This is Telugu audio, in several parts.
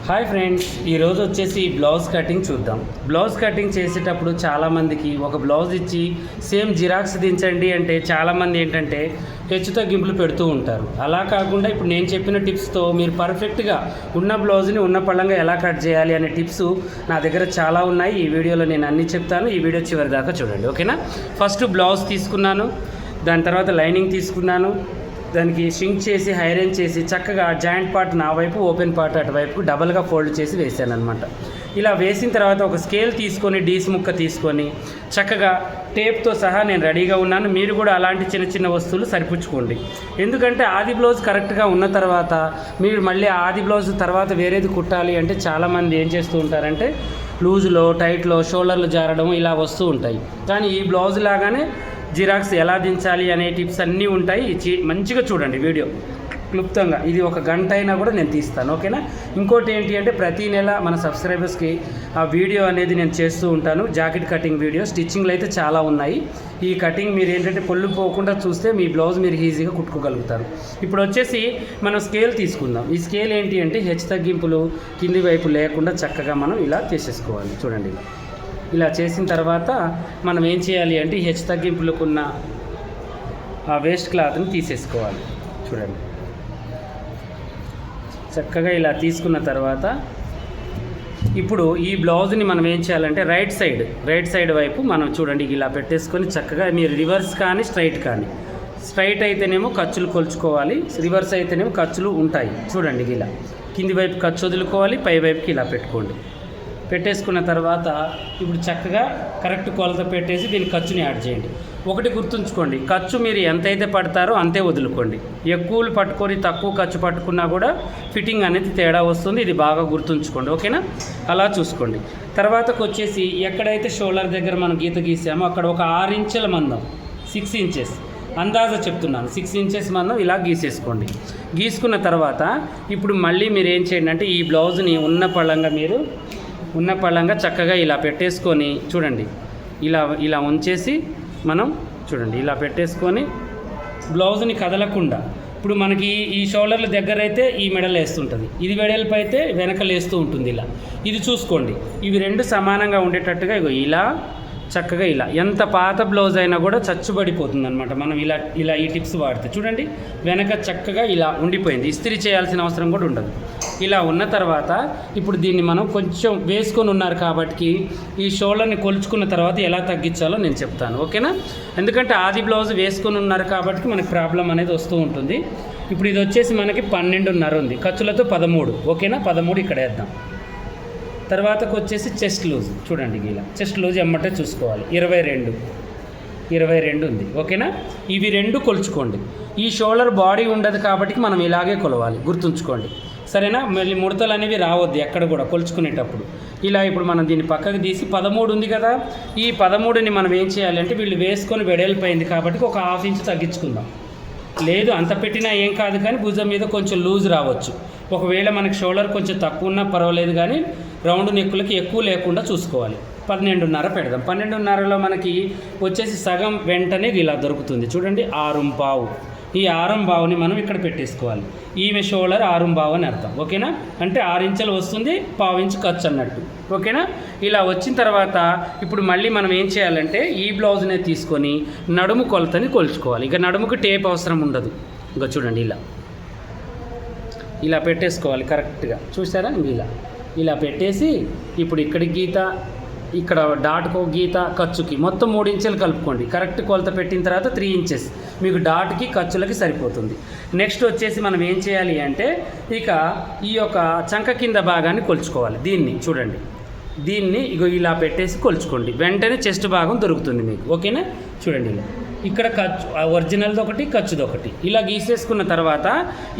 హాయ్ ఫ్రెండ్స్, ఈరోజు వచ్చేసి బ్లౌజ్ కటింగ్ చూద్దాం. బ్లౌజ్ కటింగ్ చేసేటప్పుడు చాలామందికి ఒక బ్లౌజ్ ఇచ్చి సేమ్ జిరాక్స్ దించండి అంటే చాలామంది ఏంటంటే హెచ్చు తగ్గింపులు పెడుతూ ఉంటారు. అలా కాకుండా ఇప్పుడు నేను చెప్పిన టిప్స్తో మీరు పర్ఫెక్ట్గా ఉన్న బ్లౌజ్ని ఉన్న పళ్ళంగా ఎలా కట్ చేయాలి అనే టిప్స్ నా దగ్గర చాలా ఉన్నాయి. ఈ వీడియోలో నేను అన్నీ చెప్తాను. ఈ వీడియో చివరి దాకా చూడండి, ఓకేనా? ఫస్ట్ బ్లౌజ్ తీసుకున్నాను, దాని తర్వాత లైనింగ్ తీసుకున్నాను, దానికి షింక్ చేసి ఐరన్ చేసి చక్కగా జాయింట్ పార్ట్ నా వైపు, ఓపెన్ పార్ట్ అటువైపు డబల్గా ఫోల్డ్ చేసి వేసాను అనమాట. ఇలా వేసిన తర్వాత ఒక స్కేల్ తీసుకొని డీస్ ముక్క తీసుకొని చక్కగా టేప్తో సహా నేను రెడీగా ఉన్నాను. మీరు కూడా అలాంటి చిన్న చిన్న వస్తువులు సరిపుచ్చుకోండి. ఎందుకంటే ఆది బ్లౌజ్ కరెక్ట్గా ఉన్న తర్వాత మీరు మళ్ళీ ఆది బ్లౌజ్ తర్వాత వేరేది కుట్టాలి అంటే చాలామంది ఏం చేస్తూ ఉంటారంటే లూజులో, టైట్లో, షోల్డర్లు జారడం ఇలా వస్తూ ఉంటాయి. కానీ ఈ బ్లౌజ్ లాగానే జిరాక్స్ ఎలా దించాలి అనే టిప్స్ అన్నీ ఉంటాయి. మంచిగా చూడండి వీడియో క్లుప్తంగా. ఇది ఒక గంట అయినా కూడా నేను తీస్తాను, ఓకేనా? ఇంకోటి ఏంటి అంటే ప్రతి నెల మన సబ్స్క్రైబర్స్కి ఆ వీడియో అనేది నేను చేస్తూ ఉంటాను. జాకెట్ కటింగ్ వీడియో, స్టిచ్చింగ్లు అయితే చాలా ఉన్నాయి. ఈ కటింగ్ మీరు ఏంటంటే పొల్లు పోకుండా చూస్తే మీ బ్లౌజ్ మీరు ఈజీగా కుట్టుకోగలుగుతారు. ఇప్పుడు వచ్చేసి మనం స్కేల్ తీసుకుందాం. ఈ స్కేల్ ఏంటి అంటే హెచ్చు తగ్గింపులు కింది వైపు లేకుండా చక్కగా మనం ఇలా చేసేసుకోవాలి. చూడండి, ఇలా చేసిన తర్వాత మనం ఏం చేయాలి అంటే హెచ్చు తగ్గింపులకున్న ఆ వేస్ట్ క్లాత్ని తీసేసుకోవాలి. చూడండి, చక్కగా ఇలా తీసుకున్న తర్వాత ఇప్పుడు ఈ బ్లౌజ్ని మనం ఏం చేయాలంటే రైట్ సైడ్ వైపు మనం చూడండి ఇలా పెట్టేసుకొని చక్కగా మీరు రివర్స్ కానీ స్ట్రైట్ అయితేనేమో ఖర్చులు కొలుచుకోవాలి, రివర్స్ అయితేనేమో ఖర్చులు ఉంటాయి. చూడండి, ఇలా కింది వైపు ఖర్చు వదులుకోవాలి, పై వైపుకి ఇలా పెట్టుకోండి. పెట్టేసుకున్న తర్వాత ఇప్పుడు చక్కగా కరెక్ట్ కొలత పెట్టేసి దీని ఖర్చుని యాడ్ చేయండి. ఒకటి గుర్తుంచుకోండి, ఖర్చు మీరు ఎంతైతే పడతారో అంతే వదులుకోండి. ఎక్కువలు పట్టుకొని తక్కువ ఖర్చు పట్టుకున్నా కూడా ఫిట్టింగ్ అనేది తేడా వస్తుంది. ఇది బాగా గుర్తుంచుకోండి, ఓకేనా? అలా చూసుకోండి. తర్వాతకు వచ్చేసి ఎక్కడైతే షోల్డర్ దగ్గర మనం గీత గీసామో అక్కడ ఒక 6 ఇంచుల మందం, 6 ఇంచెస్ అందాజా చెప్తున్నాను, 6 ఇంచెస్ మందం ఇలా గీసేసుకోండి. గీసుకున్న తర్వాత ఇప్పుడు మళ్ళీ మీరు ఏం చేయండి అంటే ఈ బ్లౌజ్ని ఉన్న పళ్ళంగా చక్కగా ఇలా పెట్టేసుకొని చూడండి, ఇలా ఉంచేసి మనం చూడండి ఇలా పెట్టేసుకొని బ్లౌజ్ని కదలకుండా ఇప్పుడు మనకి ఈ షోల్డర్ల దగ్గర అయితే ఈ మెడలు వేస్తుంటుంది, ఇది వెడల్పు అయితే వెనకలు వేస్తూ ఉంటుంది. ఇలా ఇది చూసుకోండి, ఇవి రెండు సమానంగా ఉండేటట్టుగా ఇలా చక్కగా ఇలా ఎంత పాత బ్లౌజ్ అయినా కూడా చచ్చుబడిపోతుంది అనమాట. మనం ఇలా ఈ టిప్స్ వాడితే చూడండి వెనక చక్కగా ఇలా ఉండిపోయింది, ఇస్త్రీ చేయాల్సిన అవసరం కూడా ఉండదు. ఇలా ఉన్న తర్వాత ఇప్పుడు దీన్ని మనం కొంచెం వేసుకొని ఉన్నారు కాబట్టి ఈ షోల్డర్ని కొలుచుకున్న తర్వాత ఎలా తగ్గించాలో నేను చెప్తాను, ఓకేనా? ఎందుకంటే ఆది బ్లౌజ్ వేసుకొని ఉన్నారు కాబట్టి మనకి ప్రాబ్లం అనేది వస్తూ ఉంటుంది. ఇప్పుడు ఇది వచ్చేసి మనకి 12.5 ఉంది, ఖర్చులతో 13, ఓకేనా? 13 ఇక్కడ వేద్దాం. తర్వాతకు వచ్చేసి చెస్ట్ లూజ్ చూడండి, ఇలా చెస్ట్ లూజ్ ఎమ్మటే చూసుకోవాలి, 22 ఉంది, ఓకేనా? ఇవి రెండు కొలుచుకోండి. ఈ షోల్డర్ బాడీ ఉండదు కాబట్టి మనం ఇలాగే కొలవాలి, గుర్తుంచుకోండి, సరేనా? మళ్ళీ ముడతలు అనేవి రావద్దు ఎక్కడ కూడా కొలుచుకునేటప్పుడు. ఇలా ఇప్పుడు మనం దీన్ని పక్కకు తీసి 13 ఉంది కదా, ఈ 13ని మనం ఏం చేయాలంటే వీళ్ళు వేసుకొని వెడల్పోయింది కాబట్టి ఒక 1/2 ఇంచు తగ్గించుకుందాం. లేదు అంత పెట్టినా ఏం కాదు, కానీ భుజం మీద కొంచెం లూజ్ రావచ్చు. ఒకవేళ మనకి షోల్డర్ కొంచెం తక్కువ ఉన్నా పర్వాలేదు, కానీ రౌండ్ నెక్కులకి ఎక్కువ లేకుండా చూసుకోవాలి. 12.5 పెడదాం. 12.5లో మనకి వచ్చేసి సగం వెంటనే ఇలా దొరుకుతుంది. చూడండి 6.5, ఈ 6.5ని మనం ఇక్కడ పెట్టేసుకోవాలి. ఈమె షోల్డర్ 6.5 అని అర్థం, ఓకేనా? అంటే 6 ఇంచులు వస్తుంది, 1/2 ఇంచు ఖర్చు అన్నట్టు, ఓకేనా? ఇలా వచ్చిన తర్వాత ఇప్పుడు మళ్ళీ మనం ఏం చేయాలంటే ఈ బ్లౌజ్నే తీసుకొని నడుము కొలతని కొలుచుకోవాలి. ఇక నడుముకు టేప్ అవసరం ఉండదు. ఇంకా చూడండి ఇలా పెట్టేసుకోవాలి కరెక్ట్గా, చూసారా? ఇలా పెట్టేసి ఇప్పుడు ఇక్కడి గీత, ఇక్కడ డాట్కు గీత, ఖర్చుకి మొత్తం 3 ఇంచులు కలుపుకోండి. కరెక్ట్ కొలత పెట్టిన తర్వాత 3 ఇంచెస్ మీకు డాట్కి ఖర్చులకి సరిపోతుంది. నెక్స్ట్ వచ్చేసి మనం ఏం చేయాలి అంటే ఇక ఈ యొక్క చంక కింద భాగాన్ని కొలుచుకోవాలి. దీన్ని చూడండి, దీన్ని ఇలా పెట్టేసి కొలుచుకోండి. వెంటనే చెస్ట్ భాగం దొరుకుతుంది మీకు, ఓకేనా? చూడండి ఇక్కడ ఖర్చు ఒరిజినల్ది ఒకటి, ఖర్చుది ఒకటి, ఇలా గీసేసుకున్న తర్వాత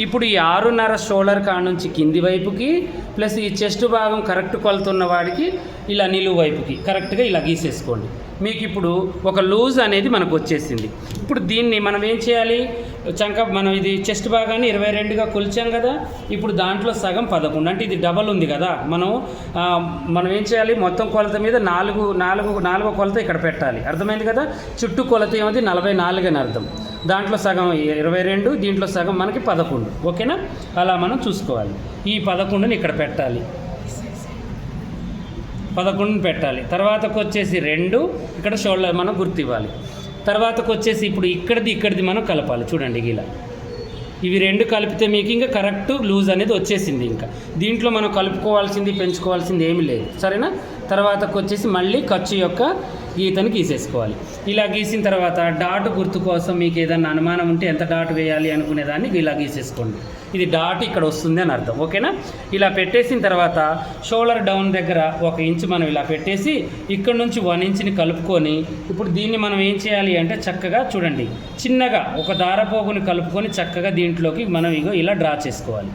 ఇప్పుడు ఈ 6.5 షోల్డర్ కాడ నుంచి కింది వైపుకి ప్లస్ ఈ చెస్ట్ భాగం కరెక్ట్ కొలుతున్న వాడికి ఇలా నిలువు వైపుకి కరెక్ట్గా ఇలా గీసేసుకోండి. మీకు ఇప్పుడు ఒక లూజ్ అనేది మనకు వచ్చేసింది. ఇప్పుడు దీన్ని మనం ఏం చేయాలి, మనం ఇది చెస్ట్ భాగాన్ని 22గా కొలిచాం కదా, ఇప్పుడు దాంట్లో సగం 11 అంటే ఇది డబల్ ఉంది కదా, మనం ఏం చేయాలి, మొత్తం కొలత మీద 4 కొలత ఇక్కడ పెట్టాలి. అర్థమైంది కదా? చుట్టూ కొలత ఏమది 44 అని అర్థం. దాంట్లో సగం 22, దీంట్లో సగం మనకి 11. ఓకేనా? అలా మనం చూసుకోవాలి. ఈ 11ని ఇక్కడ పెట్టాలి, 11ని పెట్టాలి. తర్వాతకు వచ్చేసి 2 ఇక్కడ షోల్డర్ మనం గుర్తు ఇవ్వాలి. తర్వాతకు వచ్చేసి ఇప్పుడు ఇక్కడిది మనం కలపాలి. చూడండి ఇలా ఇవి 2 కలిపితే మీకు ఇంకా కరెక్ట్ లూజ్ అనేది వచ్చేసింది. ఇంకా దీంట్లో మనం కలుపుకోవాల్సింది పెంచుకోవాల్సింది ఏమీ లేదు. సరేనా? తర్వాతకు వచ్చేసి మళ్ళీ ఖర్చు యొక్క గీతను గీసేసుకోవాలి. ఇలా గీసిన తర్వాత డాట్ గుర్తు కోసం మీకు ఏదన్నా అనుమానం ఉంటే ఎంత డాట్ వేయాలి అనుకునేదాన్ని ఇలా గీసేసుకోండి. ఇది డాట్ ఇక్కడ వస్తుంది అని అర్థం. ఓకేనా? ఇలా పెట్టేసిన తర్వాత షోల్డర్ డౌన్ దగ్గర 1 ఇంచ్ మనం ఇలా పెట్టేసి ఇక్కడ నుంచి 1 ఇంచ్ని కలుపుకొని ఇప్పుడు దీన్ని మనం ఏం చేయాలి అంటే చక్కగా చూడండి చిన్నగా ఒక దారపోగుని కలుపుకొని చక్కగా దీంట్లోకి మనం ఇలా డ్రా చేసుకోవాలి.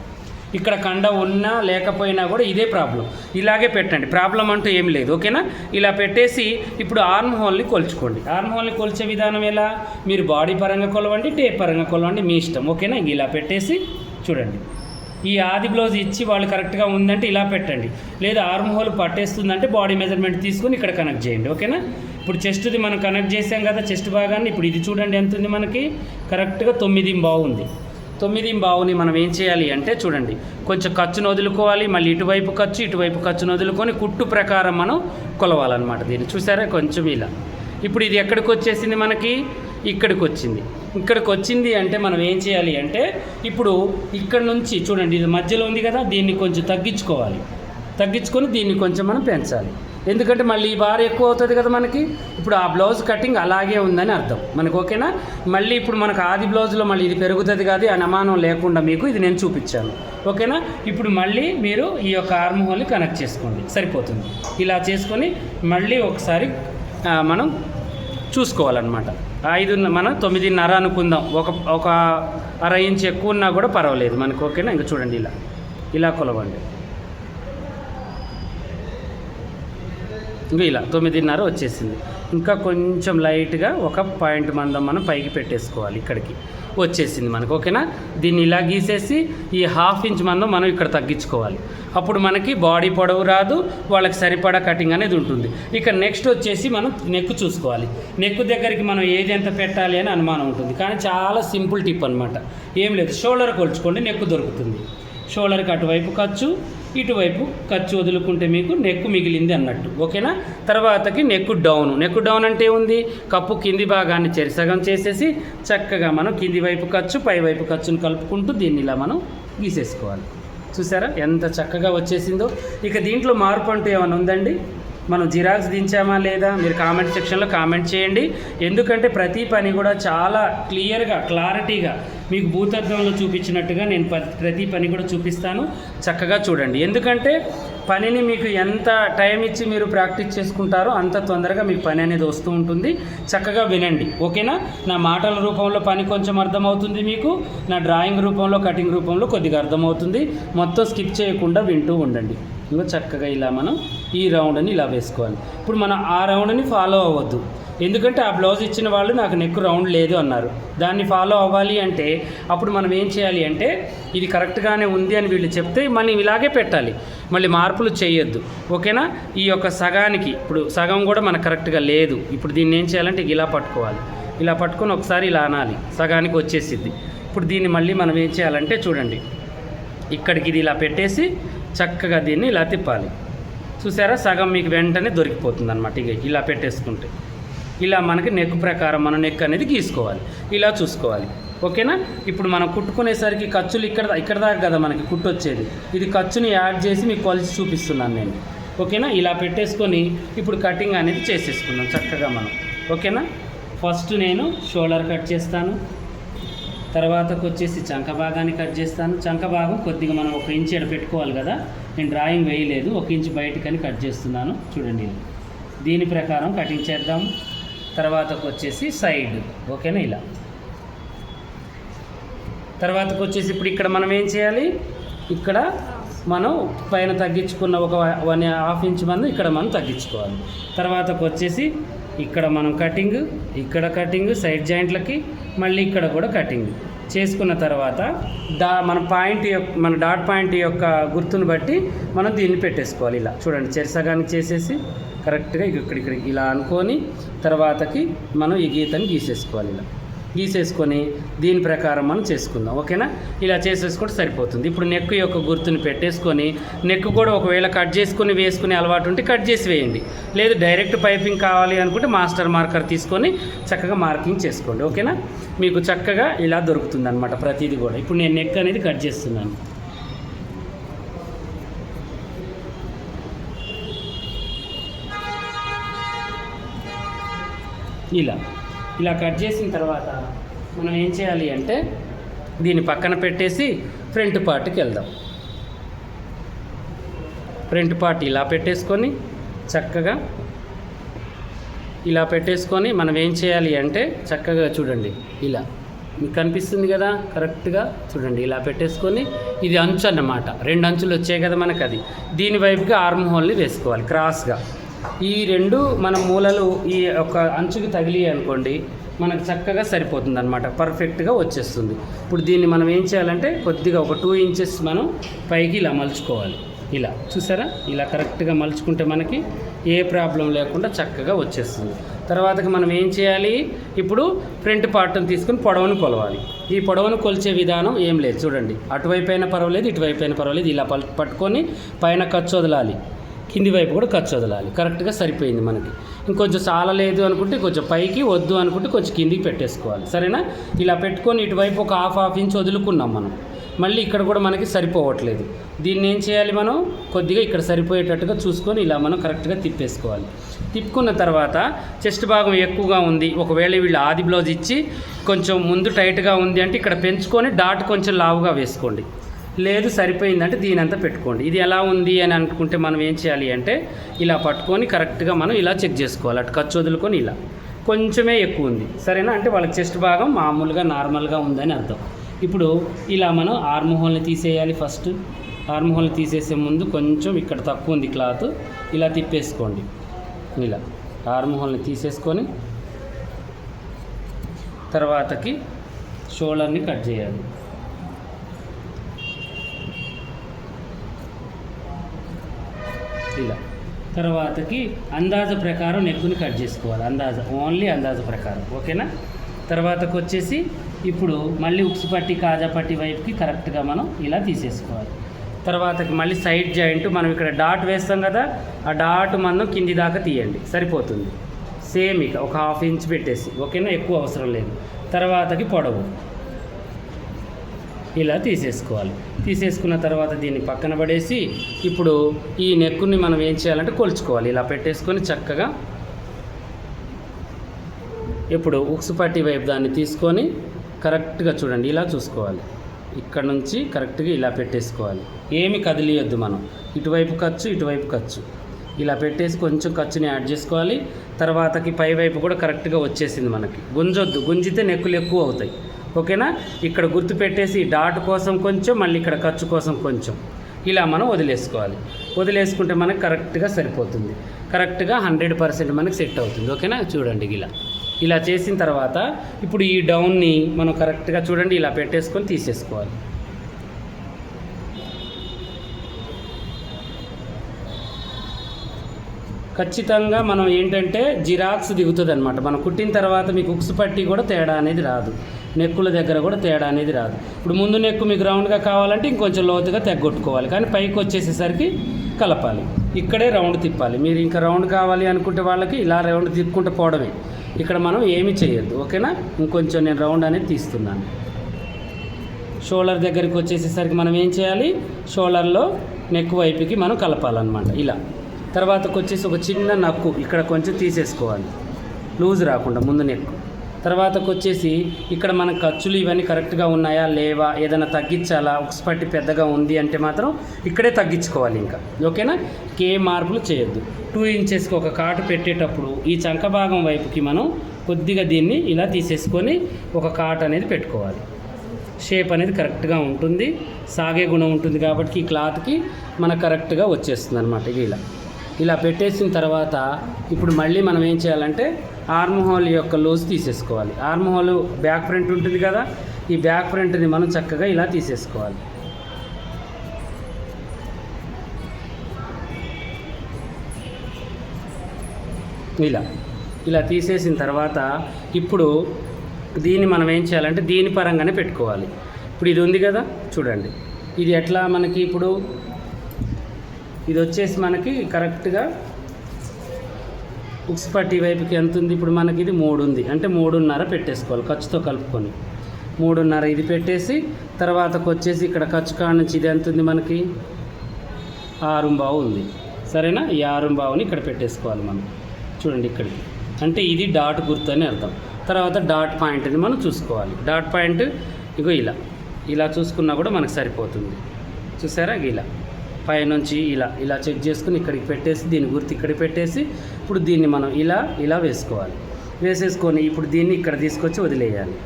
ఇక్కడ కండ ఉన్నా లేకపోయినా కూడా ఇదే ప్రాబ్లం. ఇలాగే పెట్టండి, ప్రాబ్లం అంటూ ఏం లేదు. ఓకేనా? ఇలా పెట్టేసి ఇప్పుడు ఆర్మ్ హోల్ని కొలుచుకోండి. ఆర్మ్ హోల్ని కొలిచే విధానం ఎలా? మీరు బాడీ పరంగా కొలవండి, టేప్ పరంగా కొలవండి, మీ ఇష్టం. ఓకేనా? ఇలా పెట్టేసి చూడండి ఈ ఆది బ్లౌజ్ ఇచ్చి వాళ్ళు కరెక్ట్గా ఉందంటే ఇలా పెట్టండి, లేదా ఆర్మ్ హోల్ పట్టేస్తుందంటే బాడీ మెజర్మెంట్ తీసుకొని ఇక్కడ కనెక్ట్ చేయండి. ఓకేనా? ఇప్పుడు చెస్ట్ది మనం కనెక్ట్ చేసాం కదా చెస్ట్ భాగాన్ని. ఇప్పుడు ఇది చూడండి ఎంత ఉంది మనకి, కరెక్ట్గా 9 బాగుంది. 9 బావుని మనం ఏం చేయాలి అంటే చూడండి కొంచెం ఖర్చును వదులుకోవాలి, మళ్ళీ ఇటువైపు ఖర్చును వదులుకొని కుట్టు ప్రకారం మనం కొలవాలన్నమాట. దీన్ని చూసారా కొంచెం ఇలా. ఇప్పుడు ఇది ఎక్కడికి వచ్చేసింది మనకి, ఇక్కడికి వచ్చింది అంటే మనం ఏం చేయాలి అంటే ఇప్పుడు ఇక్కడ నుంచి చూడండి ఇది మధ్యలో ఉంది కదా, దీన్ని కొంచెం తగ్గించుకొని దీన్ని కొంచెం మనం పెంచాలి. ఎందుకంటే మళ్ళీ ఈ బార్ ఎక్కువ అవుతుంది కదా మనకి. ఇప్పుడు ఆ బ్లౌజ్ కటింగ్ అలాగే ఉందని అర్థం మనకు. ఓకేనా? మళ్ళీ ఇప్పుడు మనకు ఆది బ్లౌజ్లో మళ్ళీ ఇది పెరుగుతుంది కాదు, అనుమానం లేకుండా మీకు ఇది నేను చూపించాను. ఓకేనా? ఇప్పుడు మళ్ళీ మీరు ఈ యొక్క ఆర్మ్ హోల్ని కనెక్ట్ చేసుకోండి, సరిపోతుంది. ఇలా చేసుకొని మళ్ళీ ఒకసారి మనం చూసుకోవాలన్నమాట. 5 మనం 9.5 అనుకుందాం, ఒక అర ఇంచ్ ఎక్కువ ఉన్నా కూడా పర్వాలేదు మనకు. ఓకేనా? ఇంకా చూడండి ఇలా కొలవండి. ఇంకా ఇలా 9.5 వచ్చేసింది. ఇంకా కొంచెం లైట్గా 1 పాయింట్ మందం మనం పైకి పెట్టేసుకోవాలి, ఇక్కడికి వచ్చేసింది మనకు. ఓకేనా? దీన్ని ఇలా గీసేసి ఈ 1/2 ఇంచ్ మందం మనం ఇక్కడ తగ్గించుకోవాలి. అప్పుడు మనకి బాడీ పొడవు రాదు, వాళ్ళకి సరిపడా కటింగ్ అనేది ఉంటుంది. ఇక నెక్స్ట్ వచ్చేసి మనం నెక్ చూసుకోవాలి. నెక్ దగ్గరికి మనం ఏది ఎంత పెట్టాలి అని అనుమానం ఉంటుంది, కానీ చాలా సింపుల్ టిప్ అనమాట. ఏం లేదు, షోల్డర్ కొలుచుకోండి, నెక్ దొరుకుతుంది. షోల్డర్కి అటువైపు ఖర్చు, ఇటువైపు ఖర్చు వదులుకుంటే మీకు నెక్ మిగిలింది అన్నట్టు. ఓకేనా? తర్వాతకి నెక్ డౌన్ అంటే ఉంది, కప్పు కింది భాగాన్ని చెరిసగం చేసేసి చక్కగా మనం కింది వైపు ఖర్చు పై వైపు ఖర్చును కలుపుకుంటూ దీన్ని ఇలా మనం గీసేసుకోవాలి. చూసారా ఎంత చక్కగా వచ్చేసిందో. ఇక దీంట్లో మార్పు అంటూ ఏమైనా ఉందండి? మనం జిరాక్స్ దించామా లేదా మీరు కామెంట్ సెక్షన్లో కామెంట్ చేయండి. ఎందుకంటే ప్రతి పని కూడా చాలా క్లారిటీగా మీకు భూతత్వంలో చూపించినట్టుగా నేను ప్రతి పని కూడా చూపిస్తాను. చక్కగా చూడండి. ఎందుకంటే పనిని మీకు ఎంత టైం ఇచ్చి మీరు ప్రాక్టీస్ చేసుకుంటారో అంత తొందరగా మీకు పని అనేది వస్తూ ఉంటుంది. చక్కగా వినండి. ఓకేనా? నా మాటల రూపంలో పని కొంచెం అర్థమవుతుంది మీకు, నా డ్రాయింగ్ రూపంలో కటింగ్ రూపంలో కొద్దిగా అర్థమవుతుంది. మొత్తం స్కిప్ చేయకుండా వింటూ ఉండండి. ఇంకా చక్కగా ఇలా మనం ఈ రౌండ్ని ఇలా వేసుకోవాలి. ఇప్పుడు మనం ఆ రౌండ్ని ఫాలో అవ్వద్దు, ఎందుకంటే ఆ బ్లౌజ్ ఇచ్చిన వాళ్ళు నాకు నెక్ రౌండ్ లేదు అన్నారు. దాన్ని ఫాలో అవ్వాలి అంటే అప్పుడు మనం ఏం చేయాలి అంటే ఇది కరెక్ట్గానే ఉంది అని వీళ్ళు చెప్తే మనం ఇలాగే పెట్టాలి, మళ్ళీ మార్పులు చేయొద్దు. ఓకేనా? ఈ యొక్క సగానికి ఇప్పుడు సగం కూడా మనకు కరెక్ట్గా లేదు. ఇప్పుడు దీన్ని ఏం చేయాలంటే ఇలా పట్టుకోవాలి, ఇలా పట్టుకొని ఒకసారి ఇలా అనాలి, సగానికి వచ్చేసిద్ది. ఇప్పుడు దీన్ని మళ్ళీ మనం ఏం చేయాలంటే చూడండి ఇక్కడికి ఇది ఇలా పెట్టేసి చక్కగా దీన్ని ఇలా తిప్పాలి. చూసారా? సగం మీకు వెంటనే దొరికిపోతుంది అనమాట. ఇలా పెట్టేసుకుంటే ఇలా మనకి నెక్ ప్రకారం మనం నెక్ అనేది గీసుకోవాలి, ఇలా చూసుకోవాలి. ఓకేనా? ఇప్పుడు మనం కుట్టుకునేసరికి ఖర్చులు ఇక్కడ దాకా కదా మనకి కుట్టు వచ్చేది. ఇది ఖర్చుని యాడ్ చేసి మీకు కొలిచి చూపిస్తున్నాను నేను. ఓకేనా? ఇలా పెట్టేసుకొని ఇప్పుడు కటింగ్ అనేది చేసేసుకుందాం చక్కగా మనం. ఓకేనా? ఫస్ట్ నేను షోల్డర్ కట్ చేస్తాను, తర్వాతకు వచ్చేసి చంక భాగాన్ని కట్ చేస్తాను. చంక భాగం కొద్దిగా మనం 1 ఇంచ్ ఎడ పెట్టుకోవాలి కదా, నేను డ్రాయింగ్ వేయలేదు, 1 ఇంచ్ బయటకని కట్ చేస్తున్నాను. చూడండి దీని ప్రకారం కటింగ్ చేద్దాం. తర్వాతకు వచ్చేసి సైడ్. ఓకేనా? ఇలా తర్వాతకు వచ్చేసి ఇప్పుడు ఇక్కడ మనం ఏం చేయాలి, ఇక్కడ మనం పైన తగ్గించుకున్న ఒక 1.5 ఇంచ్ మంది ఇక్కడ మనం తగ్గించుకోవాలి. తర్వాతకు వచ్చేసి ఇక్కడ మనం కటింగ్, ఇక్కడ కటింగ్ సైడ్ జాయింట్లకి, మళ్ళీ ఇక్కడ కూడా కటింగ్ చేసుకున్న తర్వాత మన డాట్ పాయింట్ యొక్క గుర్తును బట్టి మనం దీన్ని పెట్టేసుకోవాలి. ఇలా చూడండి చెరసగానికి చేసేసి కరెక్ట్గా ఇక్కడికి ఇలా అనుకొని తర్వాతకి మనం ఈ గీతని గీసేసుకోవాలి. ఇలా గీసేసుకొని దీని ప్రకారం మనం చేసుకుందాం. ఓకేనా? ఇలా చేసేసుకుంటే సరిపోతుంది. ఇప్పుడు నెక్ యొక్క గుర్తుని పెట్టేసుకొని నెక్ కూడా ఒకవేళ కట్ చేసుకొని వేసుకునే అలవాటు ఉంటే కట్ చేసి వేయండి. లేదు డైరెక్ట్ పైపింగ్ కావాలి అనుకుంటే మాస్టర్ మార్కర్ తీసుకొని చక్కగా మార్కింగ్ చేసుకోండి. ఓకేనా? మీకు చక్కగా ఇలా దొరుకుతుంది అనమాట ప్రతిదీ కూడా. ఇప్పుడు నేను నెక్ అనేది కట్ చేస్తున్నాను. ఇలా కట్ చేసిన తర్వాత మనం ఏం చేయాలి అంటే దీన్ని పక్కన పెట్టేసి ఫ్రంట్ పార్ట్కి వెళ్దాం. ఫ్రంట్ పార్ట్ ఇలా పెట్టేసుకొని చక్కగా ఇలా పెట్టేసుకొని మనం ఏం చేయాలి అంటే చక్కగా చూడండి, ఇలా మీకు కనిపిస్తుంది కదా, కరెక్ట్గా చూడండి. ఇలా పెట్టేసుకొని ఇది అంచు అన్నమాట, 2 అంచులు వచ్చాయి కదా మనకు, అది దీని వైపుగా ఆర్మ్ హోల్ని వేసుకోవాలి క్రాస్గా. ఈ 2 మన మూలలు ఈ ఒక అంచుకి తగిలి అనుకోండి మనకు చక్కగా సరిపోతుంది అనమాట, పర్ఫెక్ట్గా వచ్చేస్తుంది. ఇప్పుడు దీన్ని మనం ఏం చేయాలంటే కొద్దిగా ఒక 2 ఇంచెస్ మనం పైకి ఇలా మలుచుకోవాలి. ఇలా చూసారా, ఇలా కరెక్ట్గా మలుచుకుంటే మనకి ఏ ప్రాబ్లం లేకుండా చక్కగా వచ్చేస్తుంది. తర్వాతకి మనం ఏం చేయాలి, ఇప్పుడు ఫ్రంట్ పార్ట్ని తీసుకుని పొడవును కొలవాలి. ఈ పొడవును కొలిచే విధానం ఏం లేదు, చూడండి. అటువైపు అయినా పర్వాలేదు, ఇటువైపు అయినా పర్వాలేదు. ఇలా పట్టుకొని పైన ఖర్చు వదలాలి, కింది వైపు కూడా ఖర్చు వదలాలి. కరెక్ట్గా సరిపోయింది మనకి. ఇంకొంచెం చాలా లేదు అనుకుంటే కొంచెం పైకి, వద్దు అనుకుంటే కొంచెం కిందికి పెట్టేసుకోవాలి. సరేనా? ఇలా పెట్టుకొని ఇటువైపు ఒక హాఫ్ ఇంచ్ వదులుకున్నాం మనం. మళ్ళీ ఇక్కడ కూడా మనకి సరిపోవట్లేదు. దీన్ని ఏం చేయాలి, మనం కొద్దిగా ఇక్కడ సరిపోయేటట్టుగా చూసుకొని ఇలా మనం కరెక్ట్గా తిప్పేసుకోవాలి. తిప్పుకున్న తర్వాత చెస్ట్ భాగం ఎక్కువగా ఉంది, ఒకవేళ వీళ్ళు ఆది బ్లౌజ్ ఇచ్చి కొంచెం ముందు టైట్గా ఉంది అంటే ఇక్కడ పెంచుకొని డాట్ కొంచెం లావుగా వేసుకోండి. లేదు సరిపోయిందంటే దీనంతా పెట్టుకోండి. ఇది ఎలా ఉంది అని అనుకుంటే మనం ఏం చేయాలి అంటే ఇలా పట్టుకొని కరెక్ట్గా మనం ఇలా చెక్ చేసుకోవాలి. అటు ఖర్చు వదులుకొని ఇలా కొంచెమే ఎక్కువ ఉంది, సరేనా? అంటే వాళ్ళకి చెస్ట్ భాగం మామూలుగా నార్మల్గా ఉందని అర్థం. ఇప్పుడు ఇలా మనం ఆర్మ్ హోల్ని తీసేయాలి. ఫస్ట్ ఆర్మ్ హోల్ని తీసేసే ముందు కొంచెం ఇక్కడ తక్కువ ఉంది క్లాత్, ఇలా తిప్పేసుకోండి. ఇలా ఆర్మ్ హోల్ని తీసేసుకొని తర్వాతకి షోల్డర్ని కట్ చేయాలి. ఇలా తర్వాతకి అందాజ ప్రకారం నెక్కుని కట్ చేసుకోవాలి. ఓన్లీ అందాజ ప్రకారం. ఓకేనా? తర్వాతకు వచ్చేసి ఇప్పుడు మళ్ళీ ఉక్స్ పట్టి కాజా పట్టి వైపుకి కరెక్ట్గా మనం ఇలా తీసేసుకోవాలి. తర్వాతకి మళ్ళీ సైడ్ జాయింట్ మనం ఇక్కడ డాట్ వేస్తాం కదా, ఆ డాట్ మనం కింది దాకా తీయండి, సరిపోతుంది. సేమ్ ఇక ఒక హాఫ్ ఇంచ్ పెట్టేసి, ఓకేనా? ఎక్కువ అవసరం లేదు. తర్వాతకి పొడవు ఇలా తీసేసుకోవాలి. తీసేసుకున్న తర్వాత దీన్ని పక్కన పడేసి ఇప్పుడు ఈ నెక్కుని మనం ఏం చేయాలంటే కొలుచుకోవాలి. ఇలా పెట్టేసుకొని చక్కగా ఇప్పుడు ఉక్స్ పట్టి వైపు దాన్ని తీసుకొని కరెక్ట్గా చూడండి, ఇలా చూసుకోవాలి. ఇక్కడ నుంచి కరెక్ట్గా ఇలా పెట్టేసుకోవాలి. ఏమి కదిలియొద్దు మనం, ఇటువైపు ఖర్చు ఇటువైపు ఖర్చు ఇలా పెట్టేసి కొంచెం ఖర్చుని యాడ్ చేసుకోవాలి. తర్వాతకి పై వైపు కూడా కరెక్ట్గా వచ్చేసింది మనకి. గుంజొద్దు, గుంజితే నెక్కులు ఎక్కువ అవుతాయి. ఓకేనా? ఇక్కడ గుర్తు పెట్టేసి డాట్ కోసం కొంచెం, మళ్ళీ ఇక్కడ ఖర్చు కోసం కొంచెం ఇలా మనం వదిలేసుకోవాలి. వదిలేసుకుంటే మనకు కరెక్ట్గా సరిపోతుంది. కరెక్ట్గా 100% మనకి సెట్ అవుతుంది. ఓకేనా? చూడండి, ఇలా చేసిన తర్వాత ఇప్పుడు ఈ డౌన్ని మనం కరెక్ట్గా చూడండి ఇలా పెట్టేసుకొని తీసేసుకోవాలి. ఖచ్చితంగా మనం ఏంటంటే జిరాక్స్ దిగుతుంది అనమాట. మనం కుట్టిన తర్వాత మీకు ఉక్స్ పట్టి కూడా తేడా అనేది రాదు, నెక్కుల దగ్గర కూడా తేడా అనేది రాదు. ఇప్పుడు ముందు నెక్కు మీకు రౌండ్గా కావాలంటే ఇంకొంచెం లోతుగా తెగ్గొట్టుకోవాలి, కానీ పైకి వచ్చేసేసరికి కలపాలి. ఇక్కడే రౌండ్ తిప్పాలి. మీరు ఇంకా రౌండ్ కావాలి అనుకుంటే వాళ్ళకి ఇలా రౌండ్ తిప్పుకుంటూ పోవడమే. ఇక్కడ మనం ఏమీ చేయొద్దు. ఓకేనా? ఇంకొంచెం నేను రౌండ్ అనేది తీస్తున్నాను. షోల్డర్ దగ్గరికి వచ్చేసేసరికి మనం ఏం చేయాలి, షోల్డర్లో నెక్ వైపుకి మనం కలపాలన్నమాట. ఇలా తర్వాతకు వచ్చేసి ఒక చిన్న నక్కు ఇక్కడ కొంచెం తీసేసుకోవాలి, లూజ్ రాకుండా ముందు నెక్. తర్వాతకు వచ్చేసి ఇక్కడ మన ఖర్చులు ఇవన్నీ కరెక్ట్గా ఉన్నాయా లేవా, ఏదైనా తగ్గించాలా, ఉక్స్ పట్టి పెద్దగా ఉంది అంటే మాత్రం ఇక్కడే తగ్గించుకోవాలి ఇంకా. ఓకేనా? ఏ మార్పులు చేయొద్దు. 2 ఇంచెస్కి ఒక కాటు పెట్టేటప్పుడు ఈ చంక భాగం వైపుకి మనం కొద్దిగా దీన్ని ఇలా తీసేసుకొని ఒక కాటు అనేది పెట్టుకోవాలి. షేప్ అనేది కరెక్ట్గా ఉంటుంది, సాగే గుణం ఉంటుంది కాబట్టి ఈ క్లాత్కి మనకు కరెక్ట్గా వచ్చేస్తుంది అనమాట. ఇలా పెట్టేసిన తర్వాత ఇప్పుడు మళ్ళీ మనం ఏం చేయాలంటే ఆర్మ్ హోల్ యొక్క లూజ్ తీసేసుకోవాలి. ఆర్మ్ హోల్ బ్యాక్ ఫ్రంట్ ఉంటుంది కదా, ఈ బ్యాక్ ఫ్రంట్ని మనం చక్కగా ఇలా తీసేసుకోవాలి. ఇలా తీసేసిన తర్వాత ఇప్పుడు దీన్ని మనం ఏం చేయాలంటే దీని పరంగానే పెట్టుకోవాలి. ఇప్పుడు ఇది ఉంది కదా చూడండి, ఇది ఎట్లా మనకి ఇప్పుడు ఇది వచ్చేసి మనకి కరెక్ట్గా ఉక్స్ పట్టి వైపుకి ఎంత ఉంది, ఇప్పుడు మనకి ఇది 3 ఉంది అంటే 3.5 పెట్టేసుకోవాలి ఖర్చుతో కలుపుకొని. 3.5 ఇది పెట్టేసి తర్వాతకు వచ్చేసి ఇక్కడ ఖర్చు కాడ నుంచి ఇది ఎంత ఉంది మనకి 6.5 ఉంది. సరేనా, ఈ 6.5ని ఇక్కడ పెట్టేసుకోవాలి మనం. చూడండి ఇక్కడికి, అంటే ఇది డాట్ గుర్తు అని అర్థం. తర్వాత డాట్ పాయింట్ని మనం చూసుకోవాలి. డాట్ పాయింట్ ఇగో ఇలా చూసుకున్నా కూడా మనకు సరిపోతుంది. చూసారా, ఇలా పైనుంచి ఇలా చెక్ చేసుకుని ఇక్కడికి పెట్టేసి దీని గుర్తు ఇక్కడికి పెట్టేసి ఇప్పుడు దీన్ని మనం ఇలా వేసుకోవాలి. వేసేసుకొని ఇప్పుడు దీన్ని ఇక్కడ తీసుకొచ్చి వదిలేయాలి.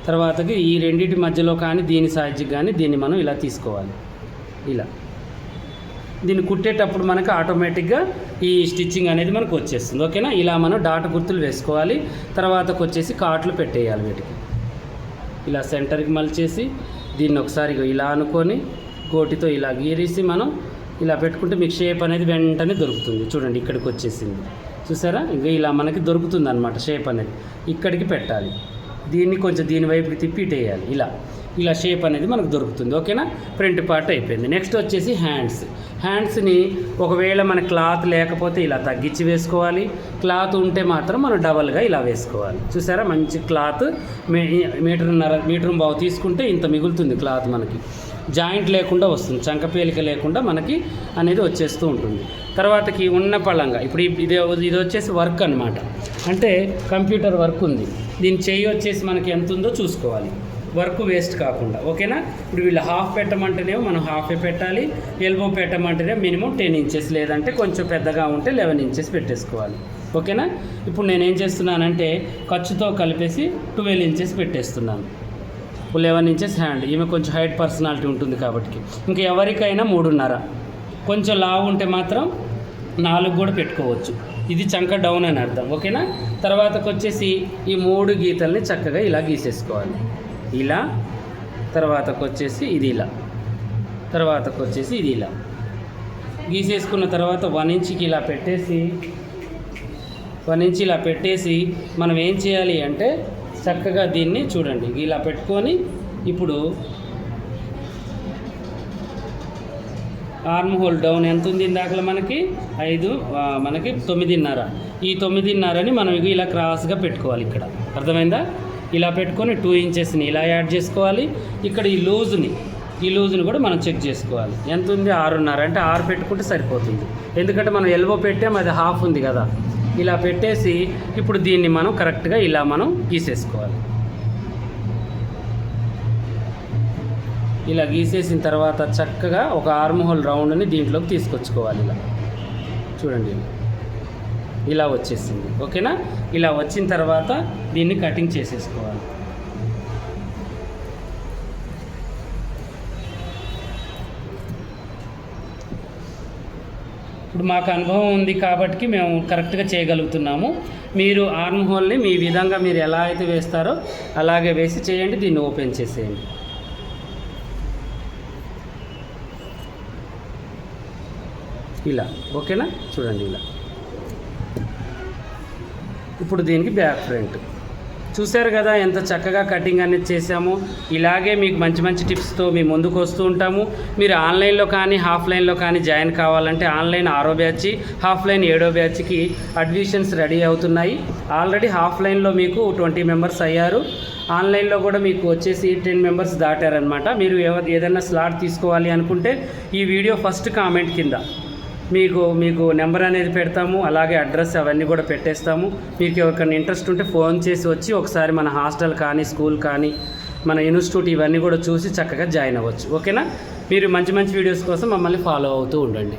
తర్వాతకి ఈ రెండింటి మధ్యలో కానీ దీని సైజుకి కానీ దీన్ని మనం ఇలా తీసుకోవాలి. దీన్ని కుట్టేటప్పుడు మనకు ఆటోమేటిక్గా ఈ స్టిచ్చింగ్ అనేది మనకు వచ్చేస్తుంది. ఓకేనా, ఇలా మనం డాట్ గుర్తులు వేసుకోవాలి. తర్వాతకు వచ్చేసి కాట్లు పెట్టేయాలి. వీటికి ఇలా సెంటర్కి మలిచేసి దీన్ని ఒకసారి ఇలా అనుకొని గోటితో ఇలా గీరేసి మనం ఇలా పెట్టుకుంటే మీకు షేప్ అనేది వెంటనే దొరుకుతుంది. చూడండి ఇక్కడికి వచ్చేసింది, చూసారా, ఇంకా ఇలా మనకి దొరుకుతుంది అన్నమాట షేప్ అనేది. ఇక్కడికి పెట్టాలి, దీన్ని కొంచెం దీని వైపుకి తిప్పి ఇటేయాలి. ఇలా షేప్ అనేది మనకు దొరుకుతుంది. ఓకేనా, ఫ్రంట్ పార్ట్ అయిపోయింది. నెక్స్ట్ వచ్చేసి హ్యాండ్స్ని ఒకవేళ మన క్లాత్ లేకపోతే ఇలా తగ్గించి వేసుకోవాలి. క్లాత్ ఉంటే మాత్రం మనం డబల్గా ఇలా వేసుకోవాలి. చూసారా, మంచి క్లాత్ మీటర్ బావు తీసుకుంటే ఇంత మిగులుతుంది క్లాత్, మనకి జాయింట్ లేకుండా వస్తుంది, చంకపేలిక లేకుండా మనకి అనేది వచ్చేస్తూ ఉంటుంది. తర్వాతకి ఉన్న పళంగా ఇప్పుడు ఇది వచ్చేసి వర్క్ అనమాట, అంటే కంప్యూటర్ వర్క్ ఉంది. దీని చెయ్యి వచ్చేసి మనకి ఎంత ఉందో చూసుకోవాలి, వర్క్ వేస్ట్ కాకుండా. ఓకేనా, ఇప్పుడు వీళ్ళు హాఫ్ పెట్టమంటేనేమో మనం హాఫే పెట్టాలి, ఎల్బో పెట్టమంటేనే మినిమం 10 ఇంచెస్ లేదంటే కొంచెం పెద్దగా ఉంటే 11 ఇంచెస్ పెట్టేసుకోవాలి. ఓకేనా, ఇప్పుడు నేనేం చేస్తున్నానంటే ఖర్చుతో కలిపేసి 12 ఇంచెస్ పెట్టేస్తున్నాను. 11 ఇంచెస్ హ్యాండ్, ఈమె కొంచెం హైట్ పర్సనాలిటీ ఉంటుంది కాబట్టి. ఇంకా ఎవరికైనా 3.5, కొంచెం లావు ఉంటే మాత్రం 4 కూడా పెట్టుకోవచ్చు. ఇది చంక డౌన్ అని అర్థం. ఓకేనా, తర్వాతకు వచ్చేసి ఈ 3 గీతల్ని చక్కగా ఇలా గీసేసుకోవాలి. ఇలా తర్వాతకు వచ్చేసి ఇది తర్వాతకు వచ్చేసి ఇది గీసేసుకున్న తర్వాత 1 ఇంచ్కి ఇలా పెట్టేసి 1 ఇంచ్ ఇలా పెట్టేసి మనం ఏం చేయాలి అంటే చక్కగా దీన్ని చూడండి ఇలా పెట్టుకొని ఇప్పుడు ఆర్మ్ హోల్ డౌన్ ఎంత ఉంది ఇందాకలా మనకి 9.5. ఈ 9.5ని మనం ఇలా క్రాస్గా పెట్టుకోవాలి. ఇక్కడ అర్థమైందా, ఇలా పెట్టుకొని 2 ఇంచెస్ని ఇలా యాడ్ చేసుకోవాలి. ఇక్కడ ఈ లూజ్ని కూడా మనం చెక్ చేసుకోవాలి. ఎంత ఉంది 6.5, అంటే 6 పెట్టుకుంటే సరిపోతుంది. ఎందుకంటే మనం ఎల్బో పెట్టాము, అది హాఫ్ ఉంది కదా. ఇలా పెట్టేసి ఇప్పుడు దీన్ని మనం కరెక్ట్గా ఇలా మనం గీసేసుకోవాలి. ఇలా గీసేసిన తర్వాత చక్కగా ఒక ఆర్మ్ హోల్ రౌండ్ని దీంట్లోకి తీసుకొచ్చుకోవాలి. ఇలా చూడండి, ఇలా వచ్చేసింది. ఓకేనా, ఇలా వచ్చిన తర్వాత దీన్ని కటింగ్ చేసేసుకోవాలి. ఇప్పుడు మాకు అనుభవం ఉంది కాబట్టి మేము కరెక్ట్గా చేయగలుగుతున్నాము. మీరు ఆర్మ్ హోల్ని మీ విధంగా మీరు ఎలా అయితే వేస్తారో అలాగే వేసి చేయండి. దీన్ని ఓపెన్ చేసేయండి. ఇలా ఓకేనా, చూడండి ఇలా. ఇప్పుడు దీనికి బ్యాక్ ఫ్రంట్ చూశారు కదా ఎంత చక్కగా కటింగ్ అనేది చేసాము. ఇలాగే మీకు మంచి మంచి టిప్స్తో మీ ముందుకు వస్తూ ఉంటాము. మీరు ఆన్లైన్లో కానీ ఆఫ్లైన్లో కానీ జాయిన్ కావాలంటే ఆన్లైన్ 6వ బ్యాచ్, ఆఫ్లైన్ 7వ బ్యాచ్కి అడ్మిషన్స్ రెడీ అవుతున్నాయి. ఆల్రెడీ ఆఫ్లైన్లో మీకు 20 మెంబర్స్ అయ్యారు. ఆన్లైన్లో కూడా మీకు వచ్చేసి 10 మెంబర్స్ దాటారనమాట. మీరు ఏదైనా స్లాట్ తీసుకోవాలి అనుకుంటే ఈ వీడియో ఫస్ట్ కామెంట్ కింద మీకు నెంబర్ అనేది పెడతాము, అలాగే అడ్రస్ అవన్నీ కూడా పెట్టేస్తాము. మీకు ఎవరికైనా ఇంట్రెస్ట్ ఉంటే ఫోన్ చేసి వచ్చి ఒకసారి మన హాస్టల్ కానీ స్కూల్ కానీ మన ఇన్స్టిట్యూట్ ఇవన్నీ కూడా చూసి చక్కగా జాయిన్ అవ్వచ్చు. ఓకేనా, మీరు మంచి మంచి వీడియోస్ కోసం మమ్మల్ని ఫాలో అవుతూ ఉండండి.